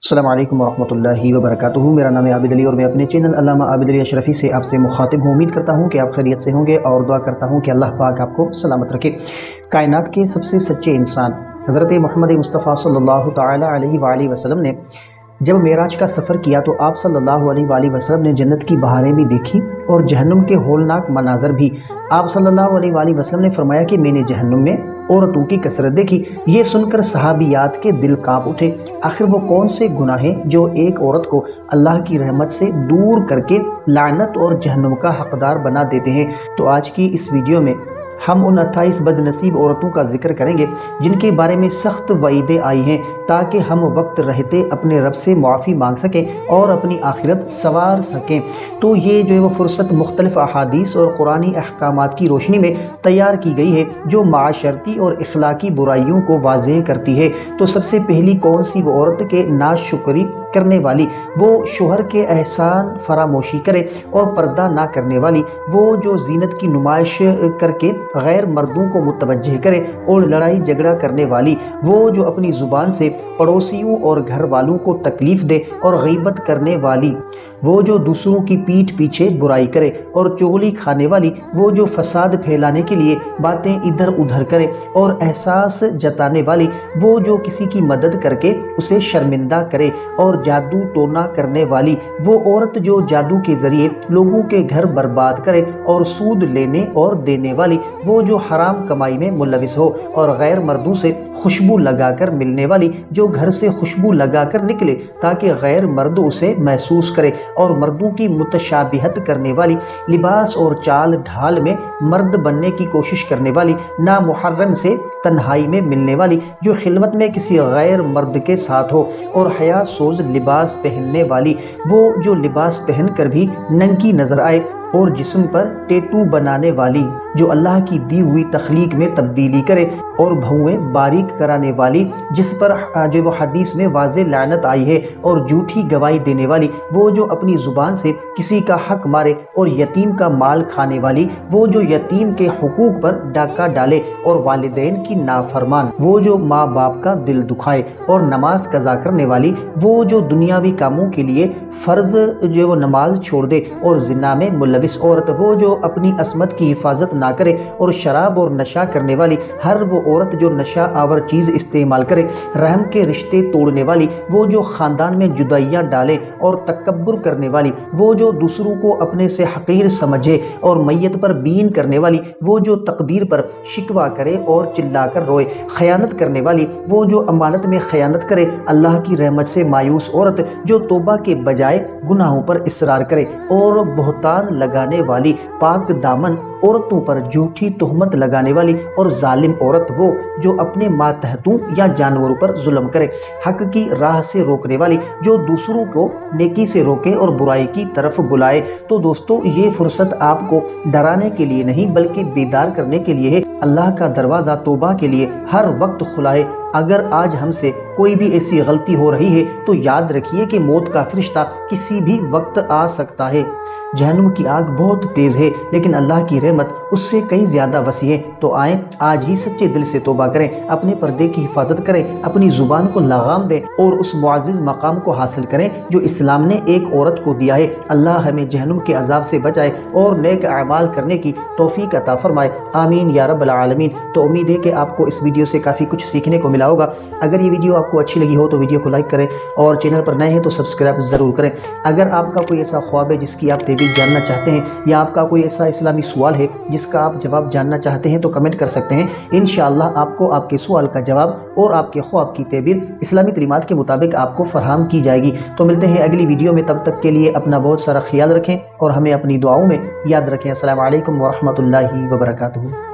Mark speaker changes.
Speaker 1: السلام علیکم ورحمۃ اللہ وبرکاتہ۔ میرا نام ہے عابد علی اور میں اپنے چینل علامہ عابد علی اشرفی سے آپ سے مخاطب ہوں۔ امید کرتا ہوں کہ آپ خیریت سے ہوں گے اور دعا کرتا ہوں کہ اللہ پاک آپ کو سلامت رکھے۔ کائنات کے سب سے سچے انسان حضرت محمد مصطفیٰ صلی اللہ تعالی علیہ وآلہ وسلم نے جب معراج کا سفر کیا تو آپ صلی اللہ علیہ وآلہ وسلم نے جنت کی بہاریں بھی دیکھی اور جہنم کے ہولناک مناظر بھی۔ آپ صلی اللہ علیہ وآلہ وسلم نے فرمایا کہ میں نے جہنم میں عورتوں کی کثرت دیکھی۔ یہ سن کر صحابیات کے دل کانپ اٹھے۔ آخر وہ کون سے گناہ ہیں جو ایک عورت کو اللہ کی رحمت سے دور کر کے لعنت اور جہنم کا حقدار بنا دیتے ہیں؟ تو آج کی اس ویڈیو میں ہم ان 28 بد نصیب عورتوں کا ذکر کریں گے جن کے بارے میں سخت وعیدیں آئی ہیں، تاکہ ہم وقت رہتے اپنے رب سے معافی مانگ سکیں اور اپنی آخرت سنوار سکیں۔ تو یہ جو ہے وہ فرصت مختلف احادیث اور قرآنی احکامات کی روشنی میں تیار کی گئی ہے جو معاشرتی اور اخلاقی برائیوں کو واضح کرتی ہے۔ تو سب سے پہلی کون سی وہ عورت کے ناشکری کرنے والی، وہ شوہر کے احسان فراموشی کرے اور پردہ نہ کرنے والی، وہ جو زینت کی نمائش کر کے غیر مردوں کو متوجہ کرے اور لڑائی جھگڑا کرنے والی، وہ جو اپنی زبان سے پڑوسیوں اور گھر والوں کو تکلیف دے اور غیبت کرنے والی، وہ جو دوسروں کی پیٹھ پیچھے برائی کرے اور چغلی کھانے والی، وہ جو فساد پھیلانے کے لیے باتیں ادھر ادھر کرے اور احساس جتانے والی، وہ جو کسی کی مدد کر کے اسے شرمندہ کرے اور جادو ٹونا کرنے والی، وہ عورت جو جادو کے ذریعے لوگوں کے گھر برباد کرے اور سود لینے اور دینے والی، وہ جو حرام کمائی میں ملوث ہو اور غیر مردوں سے خوشبو لگا کر ملنے والی، جو گھر سے خوشبو لگا کر نکلے تاکہ غیر مرد اسے محسوس کرے اور مردوں کی متشابہت کرنے والی، لباس اور چال ڈھال میں مرد بننے کی کوشش کرنے والی، نامحرم سے تنہائی میں ملنے والی، جو خلوت میں کسی غیر مرد کے ساتھ ہو اور حیا سوز لباس پہننے والی، وہ جو لباس پہن کر بھی ننگی نظر آئے اور جسم پر ٹیٹو بنانے والی، جو اللہ کی دی ہوئی تخلیق میں تبدیلی کرے اور بھویں باریک کرانے والی، جس پر جو وہ حدیث میں واضح لعنت آئی ہے، اور جھوٹی گواہی دینے والی، وہ جو اپنی زبان سے کسی کا حق مارے اور یتیم کا مال کھانے والی، وہ جو یتیم کے حقوق پر ڈاکہ ڈالے اور والدین کی نافرمان، وہ جو ماں باپ کا دل دکھائے اور نماز قضا کرنے والی، وہ جو دنیاوی کاموں کے لیے فرض جو وہ نماز چھوڑ دے اور زنا میں ملوث عورت، وہ جو اپنی عصمت کی حفاظت نہ کرے اور شراب اور نشہ کرنے والی، ہر وہ عورت جو نشہ آور چیز استعمال کرے، رحم کے رشتے توڑنے والی، وہ جو خاندان میں جدائیاں ڈالے اور تکبر کرنے والی، وہ جو دوسروں کو اپنے سے حقیر سمجھے اور میت پر بین کرنے والی، وہ جو تقدیر پر شکوہ کرے اور چلا کر روئے، خیانت کرنے والی، وہ جو امانت میں خیانت کرے، اللہ کی رحمت سے مایوس عورت جو توبہ کے بجائے گناہوں پر اصرار کرے، اور بہتان لگانے والی، پاک دامن عورتوں پر جھوٹی تہمت لگانے والی اور ظالم عورت، وہ جو اپنے ماتحتوں یا جانوروں پر ظلم کرے، حق کی راہ سے روکنے والی، جو دوسروں کو نیکی سے روکے اور برائی کی طرف بلائے۔ تو دوستو، یہ فرصت آپ کو ڈرانے کے لیے نہیں بلکہ بیدار کرنے کے لیے ہے۔ اللہ کا دروازہ توبہ کے لیے ہر وقت کھلا ہے۔ اگر آج ہم سے کوئی بھی ایسی غلطی ہو رہی ہے تو یاد رکھیے کہ موت کا فرشتہ کسی بھی وقت آ سکتا ہے۔ جہنم کی آگ بہت تیز ہے لیکن اللہ کی رحمت اس سے کئی زیادہ وسیع ہے۔ تو آئیں آج ہی سچے دل سے توبہ کریں، اپنے پردے کی حفاظت کریں، اپنی زبان کو لغام دیں اور اس معزز مقام کو حاصل کریں جو اسلام نے ایک عورت کو دیا ہے۔ اللہ ہمیں جہنم کے عذاب سے بچائے اور نیک اعمال کرنے کی توفیق عطا فرمائے، آمین یا رب العالمین۔ تو امید ہے کہ آپ کو اس ویڈیو سے کافی کچھ سیکھنے کو ملا ہوگا۔ اگر یہ ویڈیو آپ کو اچھی لگی ہو تو ویڈیو کو لائک کریں اور چینل پر نئے ہیں تو سبسکرائب ضرور کریں۔ اگر آپ کا کوئی ایسا خواب ہے جس کی آپ جاننا چاہتے ہیں، یا آپ کا کوئی ایسا اسلامی سوال ہے جس کا آپ جواب جاننا چاہتے ہیں تو کمنٹ کر سکتے ہیں۔ انشاءاللہ آپ کو آپ کے سوال کا جواب اور آپ کے خواب کی تعبیر اسلامی تعلیمات کے مطابق آپ کو فراہم کی جائے گی۔ تو ملتے ہیں اگلی ویڈیو میں، تب تک کے لیے اپنا بہت سارا خیال رکھیں اور ہمیں اپنی دعاؤں میں یاد رکھیں۔ السلام علیکم ورحمۃ اللہ وبرکاتہ۔